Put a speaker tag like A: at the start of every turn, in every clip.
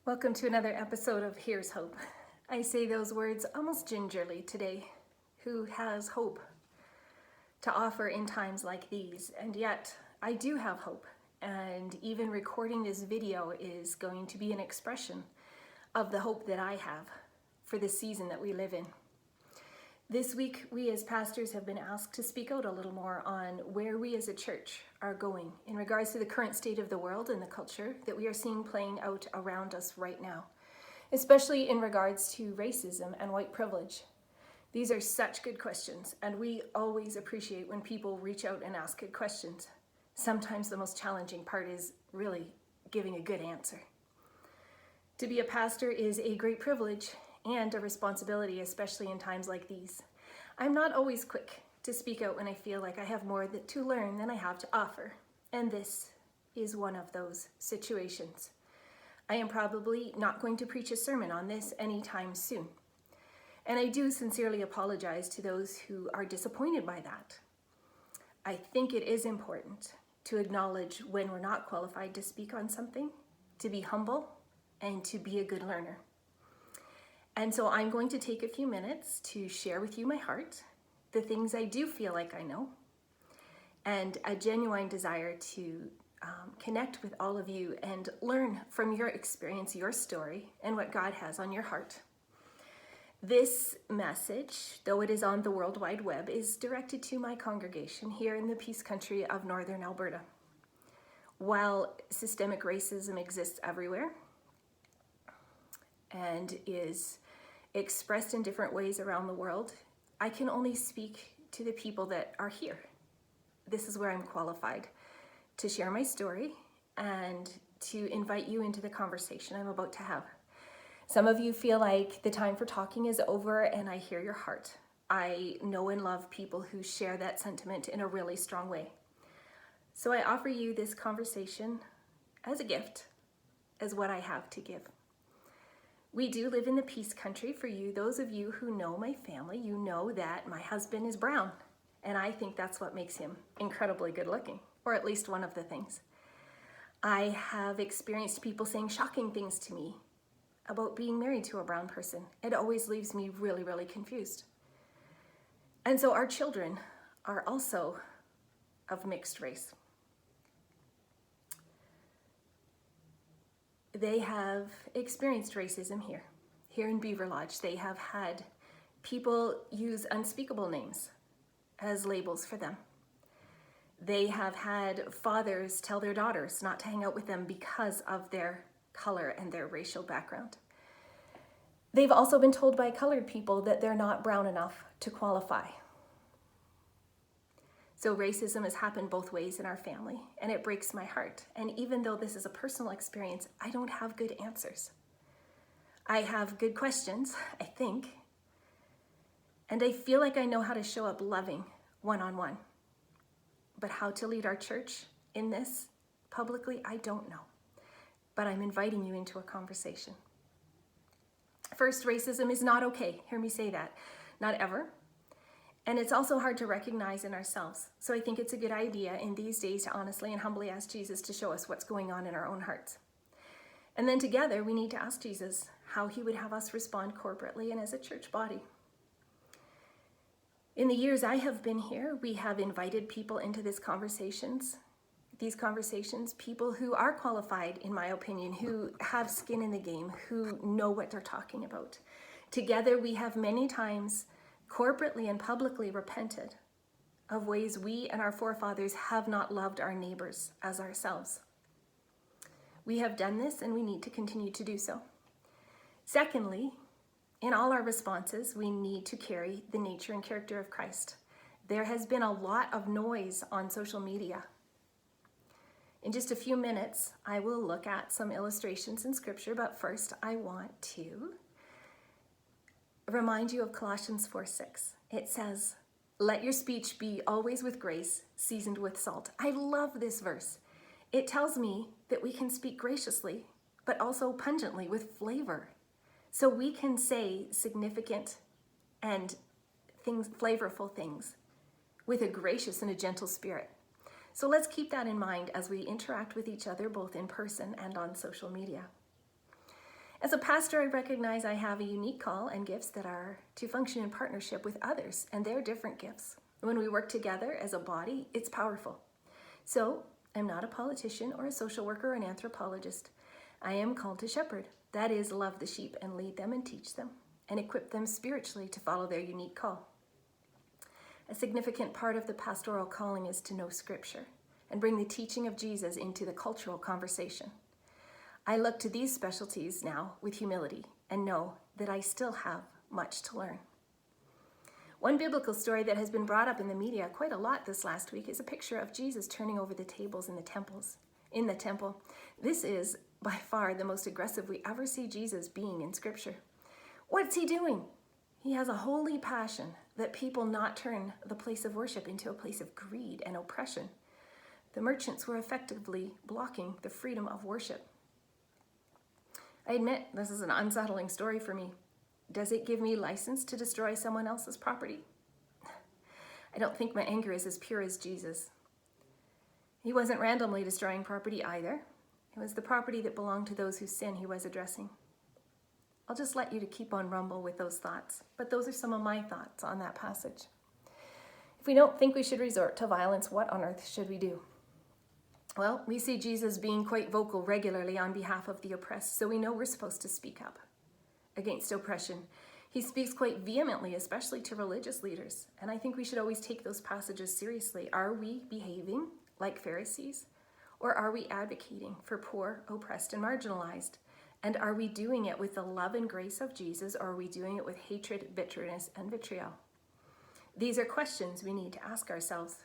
A: Welcome to another episode of Here's Hope. I say those words almost gingerly today. Who has hope to offer in times like these? And yet, I do have hope. And even recording this video is going to be an expression of the hope that I have for the season that we live in. This week, we as pastors have been asked to speak out a little more on where we as a church are going in regards to the current state of the world and the culture that we are seeing playing out around us right now, especially in regards to racism and white privilege. These are such good questions, and we always appreciate when people reach out and ask good questions. Sometimes the most challenging part is really giving a good answer. To be a pastor is a great privilege and a responsibility, especially in times like these. I'm not always quick to speak out when I feel like I have more to learn than I have to offer, and this is one of those situations. I am probably not going to preach a sermon on this anytime soon, and I do sincerely apologize to those who are disappointed by that. I think it is important to acknowledge when we're not qualified to speak on something, to be humble, and to be a good learner. And so I'm going to take a few minutes to share with you my heart, the things I do feel like I know, and a genuine desire to connect with all of you and learn from your experience, your story, and what God has on your heart. This message, though it is on the World Wide Web, is directed to my congregation here in the Peace Country of Northern Alberta. While systemic racism exists everywhere and is expressed in different ways around the world, I can only speak to the people that are here. This is where I'm qualified to share my story and to invite you into the conversation I'm about to have. Some of you feel like the time for talking is over, and I hear your heart. I know and love people who share that sentiment in a really strong way. So I offer you this conversation as a gift, as what I have to give. We do live in the Peace Country. For you, those of you who know my family, you know that my husband is brown, and I think that's what makes him incredibly good looking, or at least one of the things. I have experienced people saying shocking things to me about being married to a brown person. It always leaves me really, really confused. And so our children are also of mixed race. They have experienced racism here in Beaver Lodge. They have had people use unspeakable names as labels for them. They have had fathers tell their daughters not to hang out with them because of their color and their racial background. They've also been told by colored people that they're not brown enough to qualify. So racism has happened both ways in our family, and it breaks my heart. And even though this is a personal experience, I don't have good answers. I have good questions, I think, and I feel like I know how to show up loving one-on-one. But how to lead our church in this publicly, I don't know. But I'm inviting you into a conversation. First, racism is not okay. Hear me say that. Not ever. And it's also hard to recognize in ourselves. So I think it's a good idea in these days to honestly and humbly ask Jesus to show us what's going on in our own hearts. And then together, we need to ask Jesus how he would have us respond corporately and as a church body. In the years I have been here, we have invited people into these conversations, people who are qualified, in my opinion, who have skin in the game, who know what they're talking about. Together, we have many times corporately and publicly repented of ways we and our forefathers have not loved our neighbors as ourselves. We have done this, and we need to continue to do so. Secondly, in all our responses, we need to carry the nature and character of Christ. There has been a lot of noise on social media. In just a few minutes, I will look at some illustrations in Scripture, but first I want to remind you of Colossians 4:6. It says, "Let your speech be always with grace, seasoned with salt." I love this verse. It tells me that we can speak graciously, but also pungently with flavor. So we can say significant and flavorful things with a gracious and a gentle spirit. So let's keep that in mind as we interact with each other, both in person and on social media. As a pastor, I recognize I have a unique call and gifts that are to function in partnership with others and their different gifts. When we work together as a body, it's powerful. So, I'm not a politician or a social worker or an anthropologist. I am called to shepherd. That is, love the sheep and lead them and teach them and equip them spiritually to follow their unique call. A significant part of the pastoral calling is to know Scripture and bring the teaching of Jesus into the cultural conversation. I look to these specialties now with humility and know that I still have much to learn. One biblical story that has been brought up in the media quite a lot this last week is a picture of Jesus turning over the tables in the temple. This is by far the most aggressive we ever see Jesus being in Scripture. What's he doing? He has a holy passion that people not turn the place of worship into a place of greed and oppression. The merchants were effectively blocking the freedom of worship. I admit this is an unsettling story for me. Does it give me license to destroy someone else's property? I don't think my anger is as pure as Jesus. He wasn't randomly destroying property either. It was the property that belonged to those whose sin he was addressing. I'll just let you to keep on rumble with those thoughts, but those are some of my thoughts on that passage. If we don't think we should resort to violence, what on earth should we do? Well, we see Jesus being quite vocal regularly on behalf of the oppressed, so we know we're supposed to speak up against oppression. He speaks quite vehemently, especially to religious leaders, and I think we should always take those passages seriously. Are we behaving like Pharisees, or are we advocating for poor, oppressed, and marginalized? And are we doing it with the love and grace of Jesus, or are we doing it with hatred, bitterness, and vitriol? These are questions we need to ask ourselves.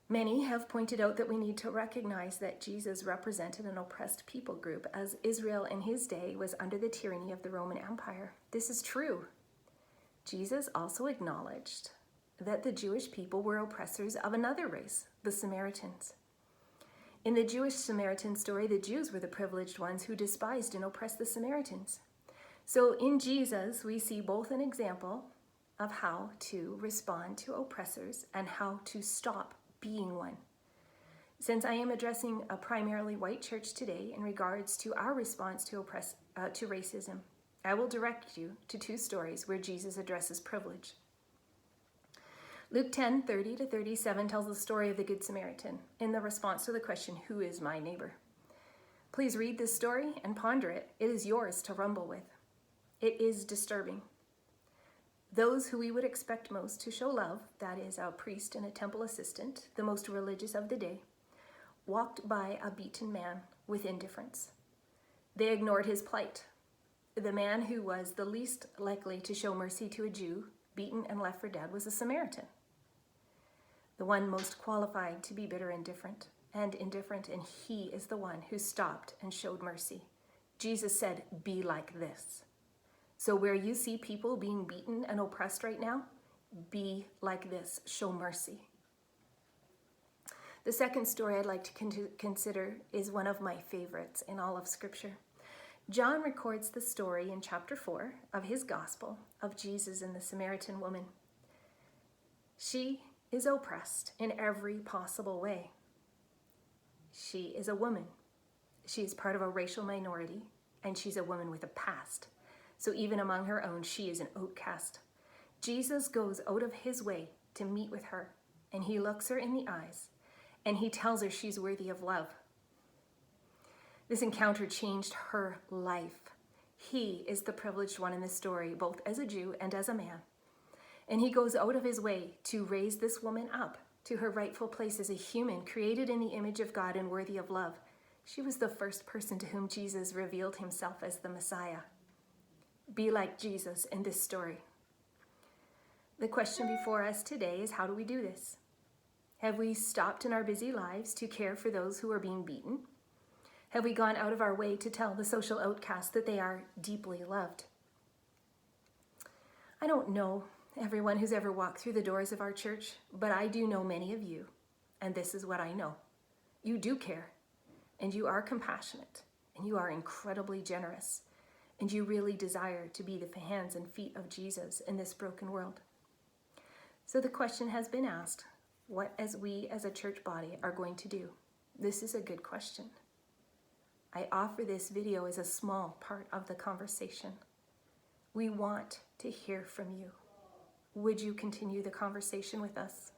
A: Many have pointed out that we need to recognize that Jesus represented an oppressed people group, as Israel in his day was under the tyranny of the Roman Empire. This is true. Jesus also acknowledged that the Jewish people were oppressors of another race, the Samaritans. In the Jewish Samaritan story, the Jews were the privileged ones who despised and oppressed the Samaritans. So in Jesus, we see both an example of how to respond to oppressors and how to stop being one. Since I am addressing a primarily white church today in regards to our response to racism, I will direct you to two stories where Jesus addresses privilege. Luke 10:30-37 tells the story of the Good Samaritan in the response to the question, who is my neighbor? Please read this story and ponder it. It is yours to rumble with. It is disturbing. Those who we would expect most to show love, that is, a priest and a temple assistant, the most religious of the day, walked by a beaten man with indifference. They ignored his plight. The man who was the least likely to show mercy to a Jew, beaten and left for dead, was a Samaritan, the one most qualified to be bitter and indifferent, and he is the one who stopped and showed mercy. Jesus said, be like this. So where you see people being beaten and oppressed right now, be like this, show mercy. The second story I'd like to consider is one of my favorites in all of Scripture. John records the story in chapter 4 of his gospel of Jesus and the Samaritan woman. She is oppressed in every possible way. She is a woman. She is part of a racial minority, and she's a woman with a past. So even among her own, she is an outcast. Jesus goes out of his way to meet with her, and he looks her in the eyes, and he tells her she's worthy of love. This encounter changed her life. He is the privileged one in this story, both as a Jew and as a man. And he goes out of his way to raise this woman up to her rightful place as a human, created in the image of God and worthy of love. She was the first person to whom Jesus revealed himself as the Messiah. Be like Jesus in this story. The question before us today is, how do we do this? Have we stopped in our busy lives to care for those who are being beaten? Have we gone out of our way to tell the social outcasts that they are deeply loved? I don't know everyone who's ever walked through the doors of our church, but I do know many of you, and this is what I know. You do care, and you are compassionate, and you are incredibly generous, and you really desire to be the hands and feet of Jesus in this broken world. So the question has been asked, what we as a church body are going to do? This is a good question. I offer this video as a small part of the conversation. We want to hear from you. Would you continue the conversation with us?